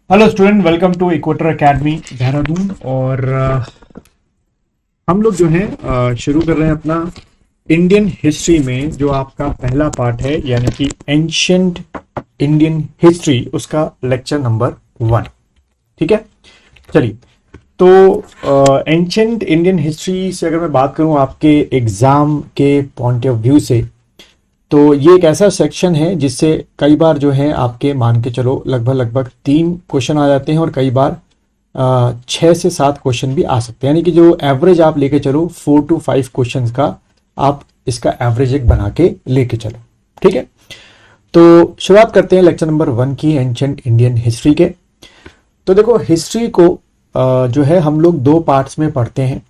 Hello student, welcome to equator academy Dehradun. और हम लोग जो है शुरू कर रहे हैं अपना इंडियन हिस्ट्री में जो आपका पहला पार्ट है, यानी कि एंशियंट इंडियन हिस्ट्री, उसका लेक्चर नंबर 1। ठीक है, चलिए। तो एंशियंट इंडियन हिस्ट्री से अगर मैं बात करूं आपके एग्जाम के पॉइंट ऑफ व्यू से, तो ये एक ऐसा सेक्शन है जिससे कई बार जो है आपके मान के चलो लगभग 3 क्वेश्चन आ जाते हैं और कई बार 6 से 7 क्वेश्चन भी आ सकते हैं। यानी कि जो एवरेज आप लेके चलो 4 to 5 क्वेश्चन का आप इसका एवरेज एक बना के लेके चलो। ठीक है, तो शुरुआत करते हैं लेक्चर नंबर 1 की, एंशिएंट इंडियन हिस्ट्री के। तो देखो, हिस्ट्री को जो है हम लोग 2 पार्ट्स में पढ़ते हैं।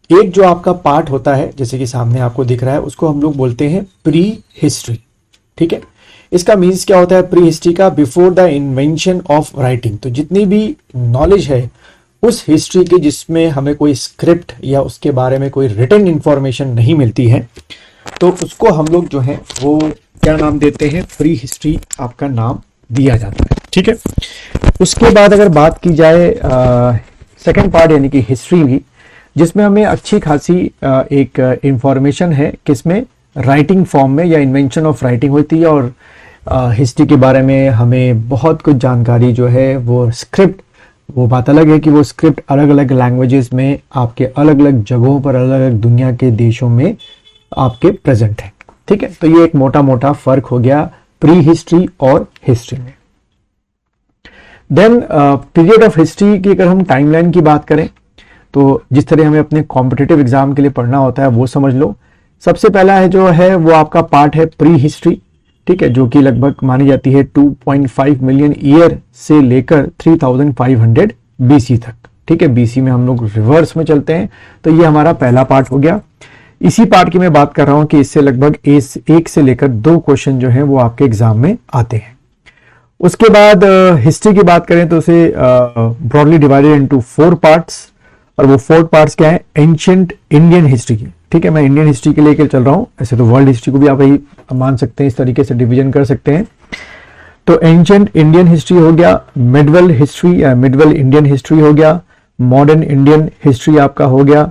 एक जो आपका पार्ट होता है, जैसे कि सामने आपको दिख रहा है, उसको हम लोग बोलते हैं प्री हिस्ट्री। ठीक है, इसका मीन्स क्या होता है प्री हिस्ट्री का? Before the invention of writing. तो जितनी भी नॉलेज है उस हिस्ट्री की जिसमें हमें कोई स्क्रिप्ट या उसके बारे में कोई रिटन इंफॉर्मेशन नहीं मिलती है, तो उसको हम लोग जो है वो क्या नाम देते हैं? प्री हिस्ट्री आपका नाम दिया जाता है। ठीक है, उसके बाद अगर बात की जाए सेकेंड पार्ट यानी कि हिस्ट्री की, जिसमें हमें अच्छी खासी एक इंफॉर्मेशन है, किसमें? राइटिंग फॉर्म में, या इन्वेंशन ऑफ राइटिंग होती है। और हिस्ट्री के बारे में हमें बहुत कुछ जानकारी जो है वो स्क्रिप्ट, वो बात अलग है कि वो स्क्रिप्ट अलग अलग लैंग्वेजेस में आपके अलग अलग जगहों पर, अलग अलग दुनिया के देशों में आपके प्रेजेंट है। ठीक है, तो ये एक मोटा मोटा फर्क हो गया प्री हिस्ट्री और हिस्ट्री में। देन पीरियड ऑफ हिस्ट्री की अगर हम टाइमलाइन की बात करें, तो जिस तरह हमें अपने कॉम्पिटिटिव एग्जाम के लिए पढ़ना होता है वो समझ लो। सबसे पहला है जो है वो आपका पार्ट है प्री हिस्ट्री। ठीक है, जो कि लगभग मानी जाती है 2.5 मिलियन ईयर से लेकर 3500 बीसी तक। ठीक है, बीसी में हम लोग रिवर्स में चलते हैं, तो ये हमारा पहला पार्ट हो गया। इसी पार्ट की मैं बात कर रहा हूं कि इससे लगभग 1 से लेकर 2 क्वेश्चन जो है वो आपके एग्जाम में आते हैं। उसके बाद हिस्ट्री की बात करें तो उसे ब्रॉडली डिवाइडेड इनटू 4 पार्ट्स, और वो 4 पार्ट्स क्या है? एंशिएंट इंडियन हिस्ट्री की। ठीक है, मैं इंडियन हिस्ट्री के लेकर चल रहा हूं, ऐसे तो वर्ल्ड हिस्ट्री को भी आप यही मान सकते हैं, इस तरीके से डिवीजन कर सकते हैं। तो एंशिएंट इंडियन हिस्ट्री हो गया, मिडवल हिस्ट्री या मिडवल इंडियन हिस्ट्री हो गया, मॉडर्न इंडियन हिस्ट्री आपका हो गया,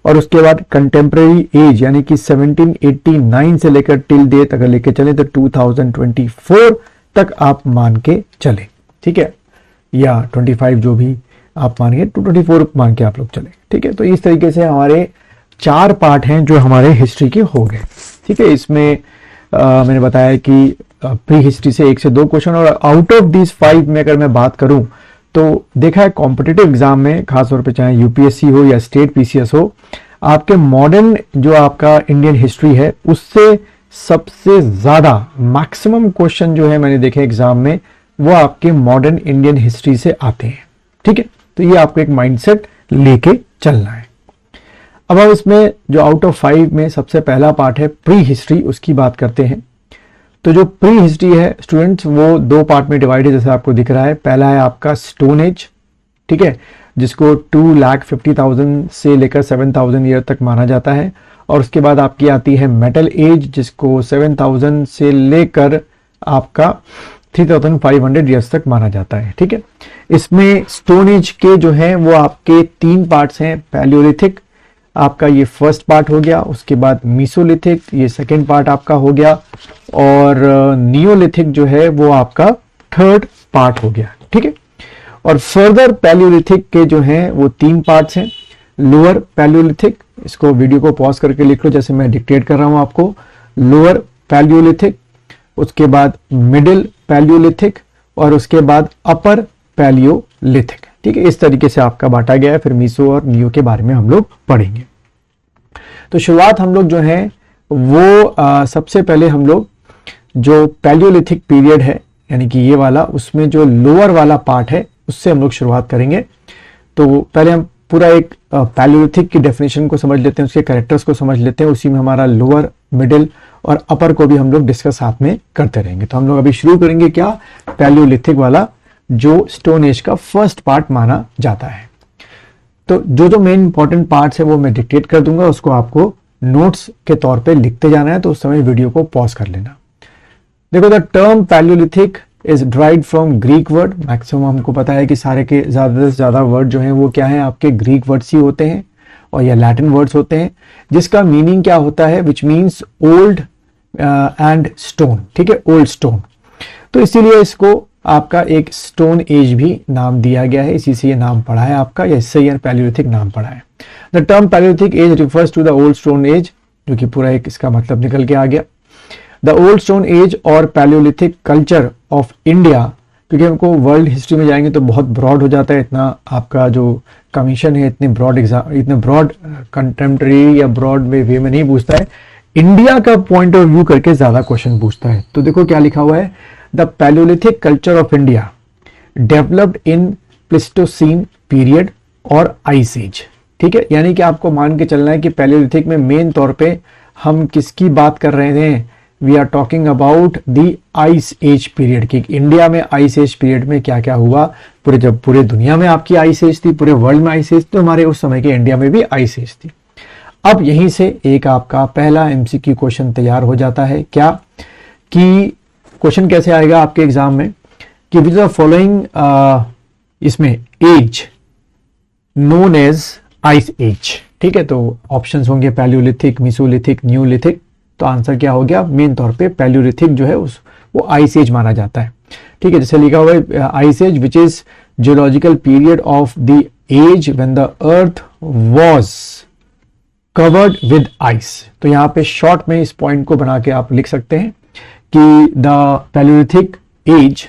और उसके बाद कंटेम्प्रेरी एज यानी कि 1789 से लेकर टिल डेट अगर लेके चले तो 2024 तक आप मान के चले। ठीक है, या 25 जो भी आप मान के 224 मान के आप लोग चले। ठीक है, तो इस तरीके से हमारे 4 पार्ट हैं जो हमारे हिस्ट्री के हो गए। ठीक है, इसमें मैंने बताया कि प्री हिस्ट्री से 1 से 2 क्वेश्चन, और आउट ऑफ दिस 5 में अगर मैं बात करूं तो देखा है कॉम्पिटिटिव एग्जाम में, खासतौर पे चाहे यूपीएससी हो या स्टेट पीसीएस हो, आपके मॉडर्न जो आपका इंडियन हिस्ट्री है उससे सबसे ज्यादा मैक्सिमम क्वेश्चन जो है मैंने देखे एग्जाम में वो आपके मॉडर्न इंडियन हिस्ट्री से आते हैं। ठीक है, तो ये आपको एक माइंडसेट लेके चलना है। अब हम इसमें जो आउट ऑफ 5 में सबसे पहला पार्ट है प्री हिस्ट्री, उसकी बात करते हैं। तो जो प्री हिस्ट्री है स्टूडेंट्स, वो 2 पार्ट में डिवाइड है, जैसे आपको दिख रहा है। पहला है आपका स्टोन एज, ठीक है, जिसको 2,50,000 से लेकर 7,000 ईयर तक माना जाता है। और उसके बाद आपकी आती है मेटल एज, जिसको 7,000 से लेकर आपका 3,500 ईयर्स तक माना जाता है। ठीक है, इसमें स्टोन एज के जो है वो आपके 3 पार्ट्स हैं। पैलियोलिथिक आपका ये फर्स्ट पार्ट हो गया, उसके बाद मीसोलिथिक ये सेकेंड पार्ट आपका हो गया, और नियोलिथिक जो है वो आपका थर्ड पार्ट हो गया। ठीक है, और फर्दर पैलियोलिथिक के जो हैं वो 3 पार्ट्स हैं। लोअर पैलियोलिथिक, इसको वीडियो को पॉज करके लिख लो जैसे मैं डिक्टेट कर रहा हूं आपको। लोअर पैलियोलिथिक, उसके बाद मिडिल पैलियोलिथिक, और उसके बाद अपर पैलियोलिथिक। ठीक है, इस तरीके से आपका बांटा गया है। फिर मीसो और नियो के बारे में हम लोग पढ़ेंगे। तो शुरुआत हम लोग जो है वो सबसे पहले हम लोग जो पैलियोलिथिक पीरियड है यानी कि ये वाला, उसमें जो लोअर वाला पार्ट है उससे हम लोग शुरुआत करेंगे। तो पहले हम पूरा एक पैलियोलिथिक की डेफिनेशन को समझ लेते हैं, उसके कैरेक्टर्स को समझ लेते हैं, उसी में हमारा लोअर, मिडिल और अपर को भी हम लोग डिस्कस साथ में करते रहेंगे। तो हम लोग अभी शुरू करेंगे क्या? पैलियोलिथिक वाला, जो स्टोन एज का फर्स्ट पार्ट माना जाता है। तो जो जो मेन इंपॉर्टेंट पार्ट्स है वो मैं डिक्टेट कर दूंगा, उसको आपको नोट्स के तौर पे लिखते जाना है, तो उस समय वीडियो को पॉज कर लेना। देखो, the term Palaeolithic is derived from Greek word. Maximum हमको पता है कि सारे के ज़्यादा से ज़्यादा वर्ड जो हैं वो क्या है, आपके ग्रीक वर्ड्स ही होते हैं और या लैटिन वर्ड्स होते हैं, जिसका मीनिंग क्या होता है, which means old and stone. ठीक है, ओल्ड स्टोन। तो इसीलिए इसको आपका एक स्टोन एज भी नाम दिया गया है, इसी से ये नाम पड़ा है आपका, या इससे ये पैलियोलिथिक नाम पड़ा है। The term palaeolithic age refers to the old stone age, जो कि पूरा एक इसका मतलब निकल के आ गया। द ओल्ड स्टोन एज और पैलियोलिथिक कल्चर ऑफ इंडिया, क्योंकि हमको वर्ल्ड हिस्ट्री में जाएंगे तो बहुत ब्रॉड हो जाता है, इतना आपका जो कमीशन है इतने ब्रॉड कंटेम्प्रेरी या ब्रॉड वे में नहीं पूछता है, इंडिया का पॉइंट ऑफ व्यू करके ज्यादा क्वेश्चन पूछता है। तो देखो क्या लिखा हुआ है, the Palaeolithic culture of India developed in Pleistocene period और आइस एज। ठीक है, यानी कि आपको मान के चलना है कि पैलियोलिथिक में मेन तौर पे हम किसकी बात कर रहे थे, we are talking about the ice age period की। इंडिया में आइस एज पीरियड में क्या क्या हुआ, जब पूरे दुनिया में आपकी आइस एज थी, पूरे वर्ल्ड में आइस एज, तो हमारे उस समय के इंडिया में भी आइस एज थी। अब यहीं से एक आपका पहला एमसीक्यू क्वेश्चन तैयार हो जाता है, क्या कि क्वेश्चन कैसे आएगा आपके एग्जाम में कि विच द फॉलोइंग इसमें is known as ice age. ठीक है, तो ऑप्शंस होंगे पैलियोलिथिक, मीसोलिथिक, न्यूलिथिक। तो आंसर क्या हो गया, मेन तौर पे पैलियोलिथिक जो है वो आइस एज माना जाता है। ठीक है, जैसे लिखा हुआ है ice age which is geological period of the age when the earth was covered with ice. तो यहाँ पे शॉर्ट में इस पॉइंट को बना के आप लिख सकते हैं कि the palaeolithic age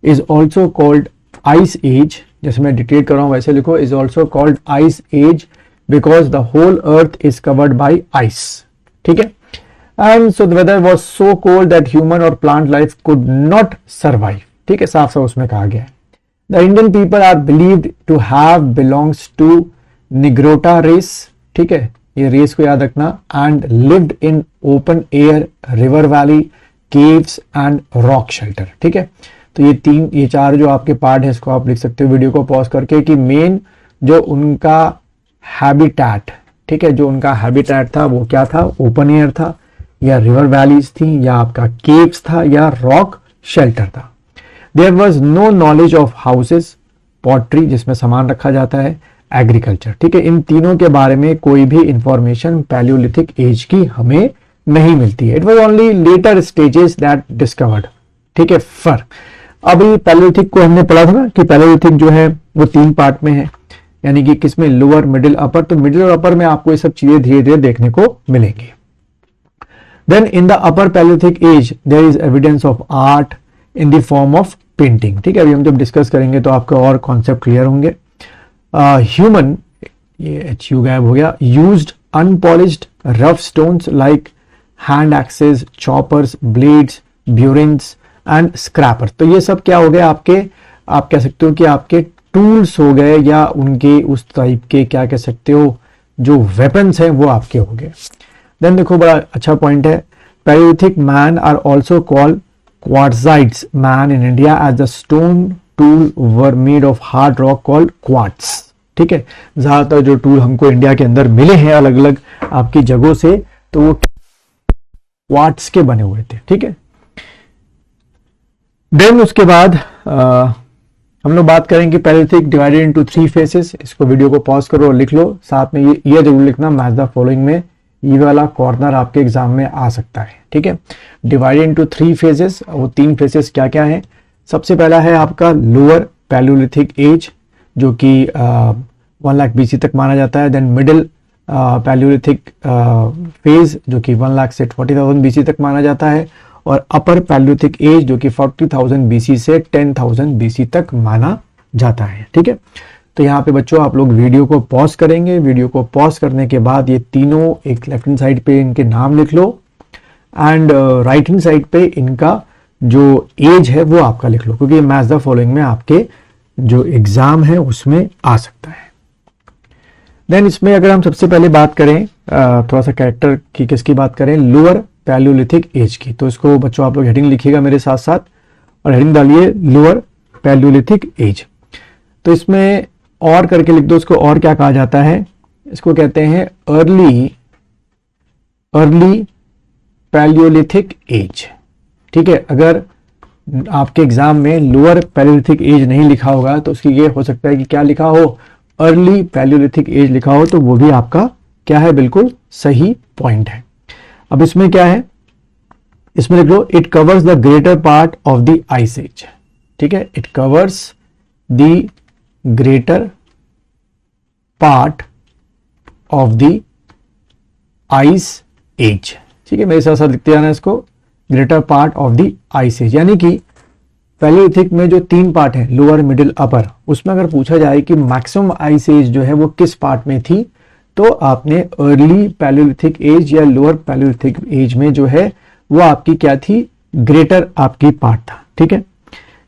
is also called ice age, जैसे मैं डिटेल कर रहा हूं वैसे लिखो, is also called ice age because the whole earth is covered by ice. ठीक है, and so the weather was so cold that human और plant life could not survive. ठीक है, साफ साफ उसमें कहा गया है। The Indian people are believed to have belongs to Negrito race. ठीक है, ये रेस को याद रखना। And lived in open air, river valley, caves and rock shelter. ठीक है, तो ये चार जो आपके पार्ट है इसको आप लिख सकते हो वीडियो को पॉज करके कि मेन जो उनका हैबिटेट, ठीक है, जो उनका हैबिटेट था वो क्या था, ओपन एयर था या रिवर वैलीज थी या आपका केव्स था या रॉक शेल्टर था। There was no knowledge of houses, pottery जिसमें सामान रखा जाता है, एग्रीकल्चर। ठीक है, इन तीनों के बारे में कोई भी इंफॉर्मेशन पैलियोलिथिक एज की हमें नहीं मिलती है। It was only later stages that discovered. ठीक है, फर्क। अब ये पैलियोलिथिक को हमने पढ़ा था ना कि पैलियोलिथिक जो है वो 3 पार्ट में है, यानी कि किसमें, लोअर, मिडिल, अपर। तो मिडिल और अपर में आपको ये सब चीजें धीरे धीरे देखने को मिलेंगी। Then in the upper palaeolithic age there is evidence of art in the form of painting. ठीक है, अभी हम जब डिस्कस करेंगे तो आपको और कॉन्सेप्ट क्लियर होंगे। ह्यूमन, ये HU गायब हो गया, used unpolished rough stones like hand axes, choppers, blades, burins and scraper. तो ये सब क्या हो गए आपके, आप कह सकते हो कि आपके टूल्स हो गए या उनके उस टाइप के क्या कह सकते हो जो वेपन्स हैं वो आपके हो गए। देन देखो बड़ा अच्छा पॉइंट है, palaeolithic man are also called quartzites man in India as the stone tool were made of hard rock called quartz. ठीक है, ज्यादातर जो टूल हमको इंडिया के अंदर मिले हैं अलग अलग आपकी जगहों से तो वो क्वार्ट्स के बने हुए थे। ठीक है, देन उसके बाद हम लोग बात करेंगे पैलियोलिथिक डिवाइडेड इनटू 3 फेसेस। इसको वीडियो को पॉज करो और लिख लो, साथ में ये जरूर लिखना मैच द फॉलोइंग में, ये वाला कॉर्नर आपके एग्जाम में आ सकता है। ठीक है, डिवाइडेड इनटू 3 फेजेस। वो 3 फेजेस क्या क्या हैं, सबसे पहला है आपका लोअर पैलियोलिथिक एज जो कि 1 लाख BC तक माना जाता है। देन मिडिल पैलियोलिथिक फेज जो कि 1 लाख से 40,000 BC तक माना जाता है, और अपर पैलियोलिथिक एज जो कि 40,000 BC से 10,000 BC तक माना जाता है। ठीक है, तो यहाँ पे बच्चों आप लोग वीडियो को पॉज करेंगे, वीडियो को पॉज करने के बाद ये तीनों एक लेफ्ट हैंड साइड पे इनके नाम लिख लो एंड राइट हैंड साइड पे इनका जो एज है वो आपका लिख लो, क्योंकि मैच द फॉलोइंग में आपके जो एग्जाम है उसमें आ सकता है। देन इसमें अगर हम सबसे पहले बात करें थोड़ा सा कैरेक्टर की, किसकी बात करें, लोअर पैलियोलिथिक एज की, तो इसको बच्चों आप लोग हेडिंग लिखिएगा मेरे साथ साथ और हेडिंग डालिए लोअर पैलियोलिथिक एज। तो इसमें और करके लिख दो, इसको और क्या कहा जाता है, इसको कहते हैं अर्ली पैलियोलिथिक एज। ठीक है, अगर आपके एग्जाम में लोअर पैलियोलिथिक एज नहीं लिखा होगा तो उसकी ये हो सकता है कि क्या लिखा हो, अर्ली पैलियोलिथिक एज लिखा हो, तो वो भी आपका क्या है, बिल्कुल सही पॉइंट है। अब इसमें क्या है, इसमें लिख लो it covers the greater part of the ice age. ठीक है, it covers the greater part of the ice age. ठीक है, मेरे साथ साथ लिखते जाना इसको, greater part of the ice age, यानी कि पैलियोलिथिक में जो 3 पार्ट है, लोअर मिडिल अपर, उसमें अगर पूछा जाए कि मैक्सिमम आइस एज जो है वो किस पार्ट में थी, तो आपने अर्ली पैलियोलिथिक एज या लोअर पैलियोलिथिक एज में जो है वो आपकी क्या थी, ग्रेटर आपकी पार्ट था। ठीक है,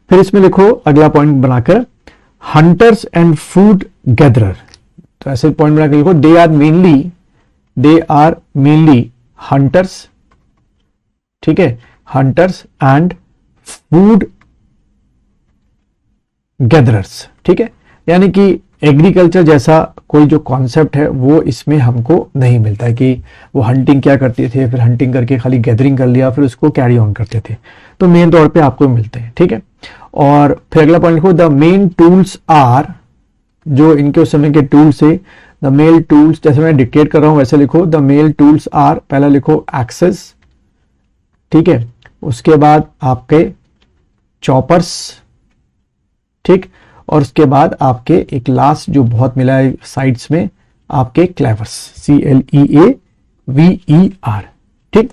फिर इसमें लिखो अगला पॉइंट बनाकर, हंटर्स एंड फूड गैदरर। तो ऐसे पॉइंट बनाकर लिखो, दे आर मेनली हंटर्स। ठीक है, हंटर्स एंड फूड गैदरर्स। ठीक है, यानी कि एग्रीकल्चर जैसा कोई जो कॉन्सेप्ट है वो इसमें हमको नहीं मिलता है कि वो हंटिंग क्या करते थे, फिर हंटिंग करके खाली गैदरिंग कर लिया फिर उसको कैरी ऑन करते थे, तो मेन तौर पे आपको मिलते हैं। ठीक है, और फिर अगला पॉइंट लिखो, द मेन टूल्स आर, जो इनके उस समय के टूल्स है, द मेल टूल्स, जैसे मैं डिक्टेट कर रहा हूं वैसे लिखो, द मेल टूल्स आर, पहला लिखो एक्सेस। ठीक है, उसके बाद आपके चॉपर्स। ठीक, और उसके बाद आपके एक लास्ट जो बहुत मिला है साइड्स में, आपके क्लेवर्स, CLEAVER। ठीक,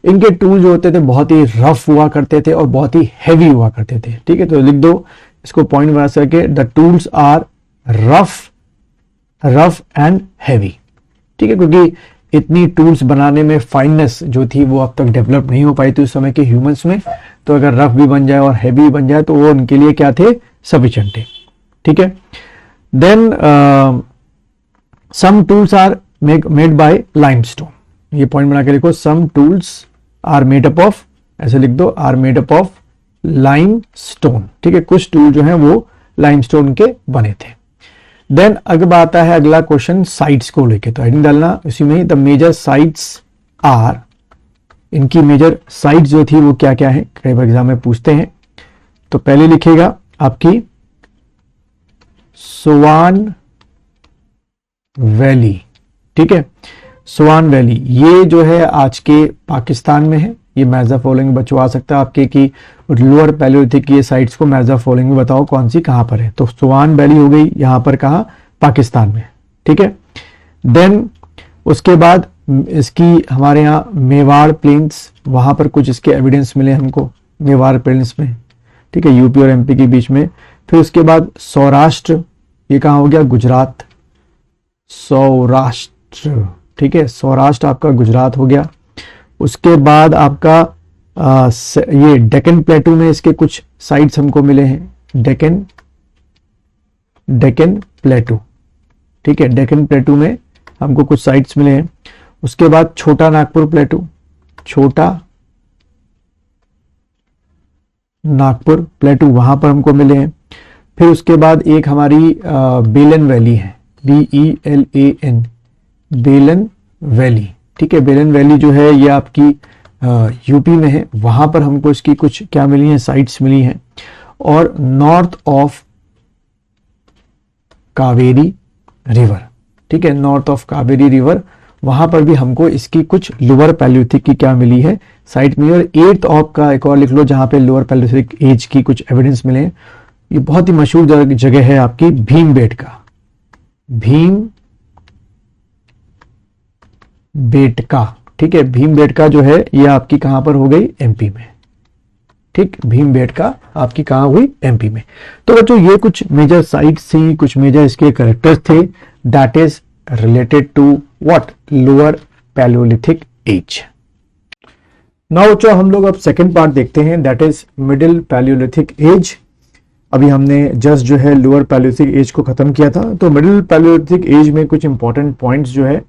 इनके टूल जो होते थे बहुत ही रफ हुआ करते थे और बहुत ही हैवी हुआ करते थे। ठीक है, तो लिख दो इसको पॉइंट बना सके, the tools are rough and heavy. ठीक है, क्योंकि इतनी टूल्स बनाने में फाइननेस जो थी वो अब तक डेवलप नहीं हो पाई थी उस समय के ह्यूमंस में, तो अगर रफ भी बन जाए और हैवी बन जाए तो वो उनके लिए क्या थे, सफिशिएंट थे। ठीक है, then some tools are made by limestone. ये पॉइंट बना के लिखो, some tools are made up of, ऐसे लिख दो, are made up of limestone. ठीक है, कुछ टूल जो है वो लाइमस्टोन के बने थे। देन अब आता है अगला क्वेश्चन साइट्स को लेके, तो हेडिंग डालना इसी में, द मेजर साइट्स आर, इनकी मेजर साइट्स जो थी वो क्या क्या है, कई बार एग्जाम में पूछते हैं। तो पहले लिखेगा आपकी स्वान वैली। ठीक है, स्वान वैली ये जो है आज के पाकिस्तान में है। ये मैच द फॉलोइंग बचवा सकता है आपके कि लोअर पैलियोलिथिक की साइट्स को मैच द फॉलोइंग में बताओ कौन सी कहां पर है, तो स्वान वैली हो गई यहां पर, कहां, पाकिस्तान में। ठीक है, देन उसके बाद इसकी हमारे यहाँ मेवाड़ प्लेन्स, वहां पर कुछ इसके एविडेंस मिले हमको मेवाड़ प्लेन्स में। ठीक है, यूपी और एमपी के बीच में। फिर उसके बाद सौराष्ट्र, ये कहां हो गया, गुजरात, सौराष्ट्र। ठीक है, सौराष्ट्र आपका गुजरात हो गया। उसके बाद आपका ये डेक्कन प्लेटू में इसके कुछ साइट्स हमको मिले हैं, डेक्कन प्लेटू। ठीक है, डेक्कन प्लेटू में हमको कुछ साइट्स मिले हैं। उसके बाद छोटा नागपुर प्लेटू, छोटा नागपुर प्लेटू वहां पर हमको मिले हैं। फिर उसके बाद एक हमारी बेलन वैली है, BELAN, बेलन वैली। ठीक है, बेलन वैली जो है ये आपकी यूपी में है, वहां पर हमको इसकी कुछ क्या मिली है, साइट्स मिली हैं। और नॉर्थ ऑफ कावेरी रिवर, ठीक है, नॉर्थ ऑफ कावेरी रिवर, वहां पर भी हमको इसकी कुछ लोअर पैलियोलिथिक की क्या मिली है, साइट मिली। और 8th ऑफ का एक और लिख लो जहां पे लोअर पैलियोलिथिक एज की कुछ एविडेंस मिले। ये बहुत ही मशहूर जगह है आपकी भीमबेटका, भीमबेटका। ठीक है, भीमबेटका जो है ये आपकी कहां पर हो गई, एमपी में। ठीक, भीमबेटका आपकी कहां हुई, एमपी में। तो बच्चों ये कुछ मेजर साइट्स थी, कुछ मेजर इसके करेक्टर्स थे, that is related to what, lower palaeolithic age. Now बच्चों हम लोग अब सेकंड पार्ट देखते हैं, that is middle palaeolithic age. अभी हमने जस्ट जो है लोअर पैलियोलिथिक एज को खत्म किया था, तो मिडिल पैलियोलिथिक एज में कुछ इंपॉर्टेंट पॉइंट्स जो है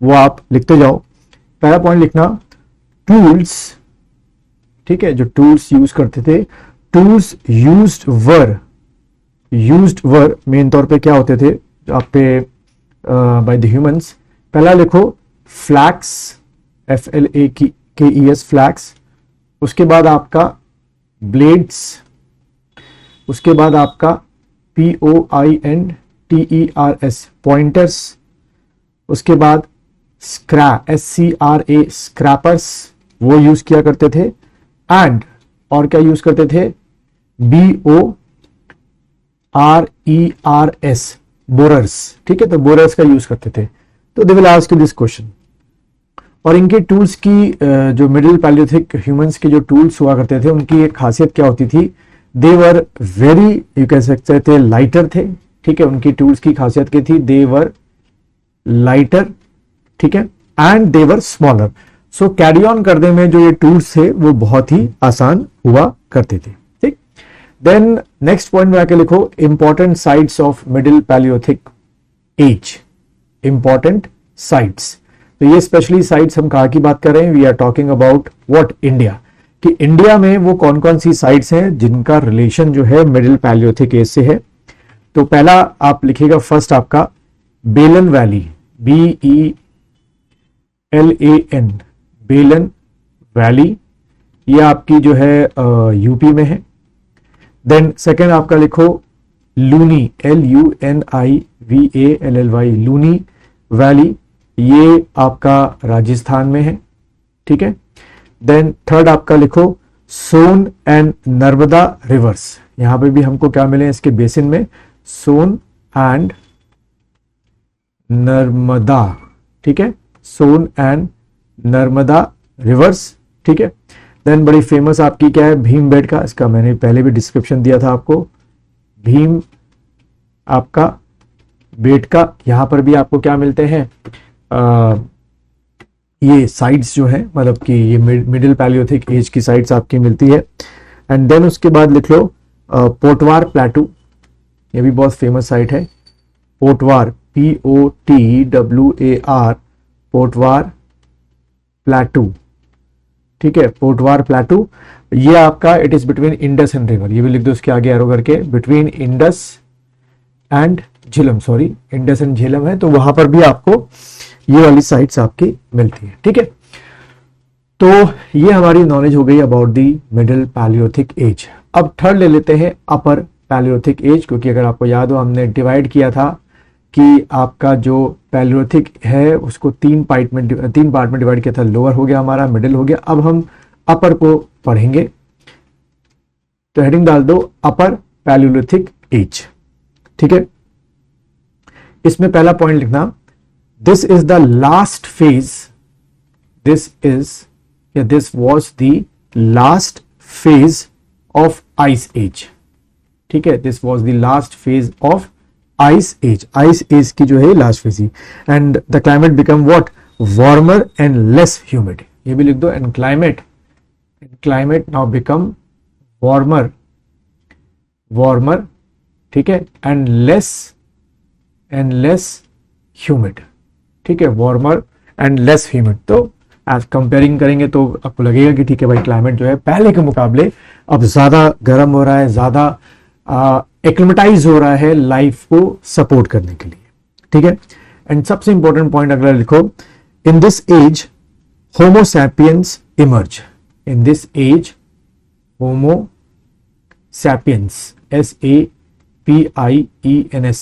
वो आप लिखते जाओ। पहला पॉइंट लिखना, टूल्स। ठीक है, जो टूल्स यूज करते थे, टूल्स यूज्ड वर मेन तौर पे क्या होते थे आप पे बाय द ह्यूमंस। पहला लिखो फ्लैक्स, FLAKES, फ्लैक्स। उसके बाद आपका ब्लेड्स, उसके बाद आपका POINTERS पॉइंटर्स, उसके बाद SCRA स्क्रैपर्स वो यूज किया करते थे, एंड और क्या यूज करते थे, BORERS बोरर्स, ठीक है, तो बोरर्स का यूज करते थे। तो they will ask you this question. और इनके टूल्स की जो मिडिल पैलियोथिक ह्यूमंस के जो टूल्स हुआ करते थे उनकी एक खासियत क्या होती थी, दे वर वेरी, यू कह सकते थे लाइटर थे, ठीक है, उनकी टूल्स की खासियत क्या थी, दे वर लाइटर, ठीक है, and they were smaller. So carry on करने में जो ये टूल्स थे वो बहुत ही आसान हुआ करते थे, ठीक। देन नेक्स्ट पॉइंट में आके लिखो important sites of middle palaeolithic age, important sites. तो ये स्पेशली साइट्स हम कहाँ की बात कर रहे हैं, we are talking about what, India, कि इंडिया में वो कौन कौन सी साइट्स हैं जिनका रिलेशन जो है मिडिल पैलियोथिक एज से है। तो पहला आप लिखिएगा फर्स्ट आपका बेलन वैली, BELAN, बेलन वैली, ये आपकी जो है यूपी में है। देन सेकेंड आपका लिखो लूनी, LUNIVALLY, लूनी वैली, ये आपका राजस्थान में है, ठीक है। देन थर्ड आपका लिखो सोन एंड नर्मदा रिवर्स, यहां पे भी हमको क्या मिले इसके बेसिन में, सोन एंड नर्मदा, ठीक है, सोन एंड नर्मदा रिवर्स, ठीक है। देन बड़ी फेमस आपकी क्या है, भीमबेटका, इसका मैंने पहले भी डिस्क्रिप्शन दिया था आपको, भीम आपका बेटका, यहां पर भी आपको क्या मिलते हैं, ये साइट्स जो है, मतलब कि ये मिडिल पैलियोथिक एज की साइट्स आपकी मिलती है। एंड देन उसके बाद लिख लो पोटवार प्लेटू, ये भी बहुत फेमस साइट है, पोटवार, POTWAR, पोटवार प्लेटू, ठीक है, पोटवार प्लेटू, ये आपका it is between Indus and river, ये भी लिख दो उसके आगे एरो करके, between Indus and Jhelum, sorry Indus and Jhelum है, तो वहां पर भी आपको ये वाली साइट्स आपकी मिलती है, ठीक है। तो ये हमारी नॉलेज हो गई about the middle palaeolithic as. अब थर्ड ले लेते हैं अपर पैलियोथिक एज, क्योंकि अगर आपको याद हो हमने डिवाइड किया था कि आपका जो पैलियोथिक है उसको तीन पार्ट में डिवाइड किया था, लोअर हो गया हमारा, मिडिल हो गया, अब हम अपर को पढ़ेंगे। तो हेडिंग डाल दो अपर पैलियोलिथिक एज, ठीक है। इसमें पहला पॉइंट लिखना, this is the last phase, this was the last phase of ice age, ठीक है, this was the last phase of ice age की जो है last phase he, and the climate become what, warmer and less humid, ये भी लिख दो, and climate now become warmer, ठीक है, and less humid, ठीक है, वार्मर एंड लेस ह्यूमिड। तो एज कंपेयरिंग करेंगे तो आपको लगेगा कि ठीक है भाई क्लाइमेट जो है पहले के मुकाबले अब ज्यादा गर्म हो रहा है, ज्यादा एक्लिमेटाइज हो रहा है लाइफ को सपोर्ट करने के लिए, ठीक है। एंड सबसे इंपॉर्टेंट पॉइंट अगर लिखो, in this age homo sapiens emerge, in this age homo sapiens, SAPIENS,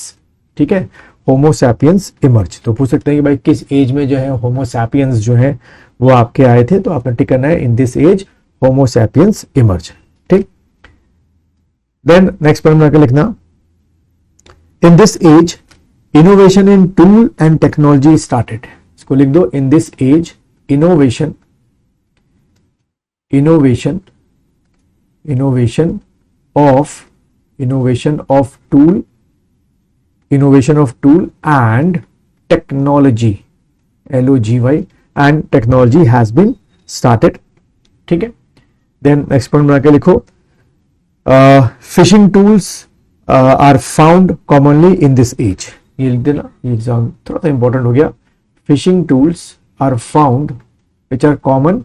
ठीक है, होमो सैपियंस इमर्ज। तो पूछ सकते हैं कि भाई किस एज में जो है होमो सैपियंस जो है वो आपके आए थे, तो आपने टिक करना है in this age homo sapiens emerge, ठीक। देन नेक्स्ट पॉइंट में लिखना, in this age innovation in tool and technology started, इसको लिख दो, in this age innovation of tool and technology, LOGY, and technology has been started, ठीक है। Then next point बना के लिखो, fishing tools are found commonly in this age, ये लिख देना, ये एग्जाम थोड़ा सा इंपॉर्टेंट हो गया, fishing tools are found which are common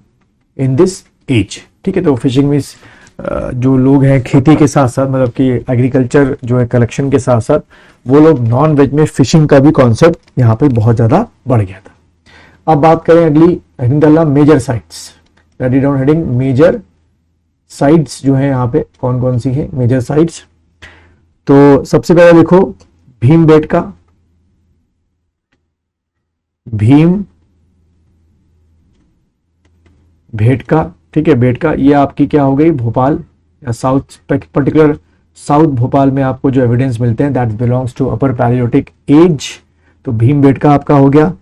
in this age, ठीक है। तो फिशिंग मीन्स जो लोग हैं खेती के साथ साथ, मतलब कि एग्रीकल्चर जो है कलेक्शन के साथ साथ, वो लोग नॉन वेज में फिशिंग का भी कॉन्सेप्ट यहाँ पे बहुत ज्यादा बढ़ गया था। अब बात करें अगली हेडिंग डालना, major sites, ready down heading, major sites जो है यहाँ पे कौन कौन सी है, मेजर साइट्स। तो सबसे पहले देखो भीम भेटका, ठीक है, भेटका ये आपकी क्या हो गई, भोपाल या साउथ, पर्टिकुलर साउथ भोपाल में आपको जो एविडेंस मिलते हैं that belongs to upper palaeolithic age. तो भीमबेटका आपका हो गया,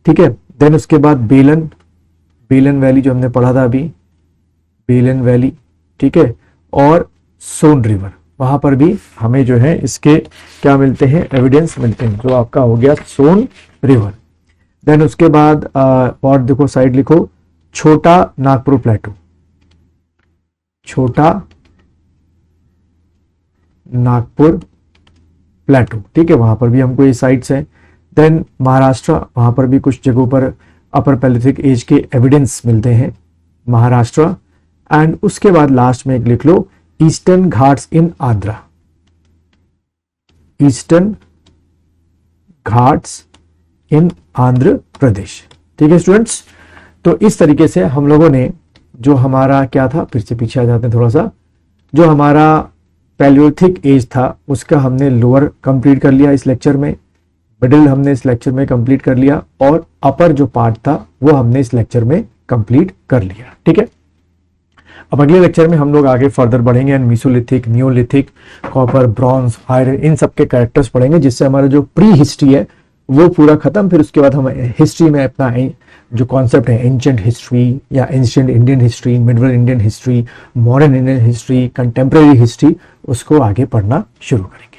ठीक है। देन उसके बाद बेलन वैली जो हमने पढ़ा था अभी, बेलन वैली, ठीक है, और सोन रिवर, वहां पर भी हमें जो है इसके क्या मिलते हैं, एविडेंस मिलते हैं, जो आपका हो गया सोन रिवर। देन उसके बाद और देखो साइड लिखो छोटा नागपुर प्लेटू, छोटा नागपुर प्लेटू, ठीक है, वहां पर भी हमको ये साइट्स हैं। देन महाराष्ट्र, वहां पर भी कुछ जगहों पर अपर पैलियोलिथिक एज के एविडेंस मिलते हैं, महाराष्ट्र। एंड उसके बाद लास्ट में एक लिख लो ईस्टर्न घाट्स इन आंध्रा, ईस्टर्न घाट्स इन आंध्र प्रदेश, ठीक है स्टूडेंट्स। तो इस तरीके से हम लोगों ने जो हमारा क्या था, फिर से पीछे आ जाते हैं थोड़ा सा, जो हमारा पैलियोलिथिक एज था उसका हमने लोअर कंप्लीट कर लिया इस लेक्चर में, मिडिल हमने इस लेक्चर में कंप्लीट कर लिया, और अपर जो पार्ट था वो हमने इस लेक्चर में कंप्लीट कर लिया, ठीक है। अब अगले लेक्चर में हम लोग आगे फर्दर बढ़ेंगे and mesolithic, neolithic, copper, bronze, iron, इन सब के कैरेक्टर्स पढ़ेंगे, जिससे हमारा जो प्री हिस्ट्री है वो पूरा खत्म। फिर उसके बाद हम हिस्ट्री में अपना जो कॉन्सेप्ट है एंशिएंट हिस्ट्री या ancient Indian history, medieval Indian history, modern Indian history, contemporary history, उसको आगे पढ़ना शुरू करेंगे।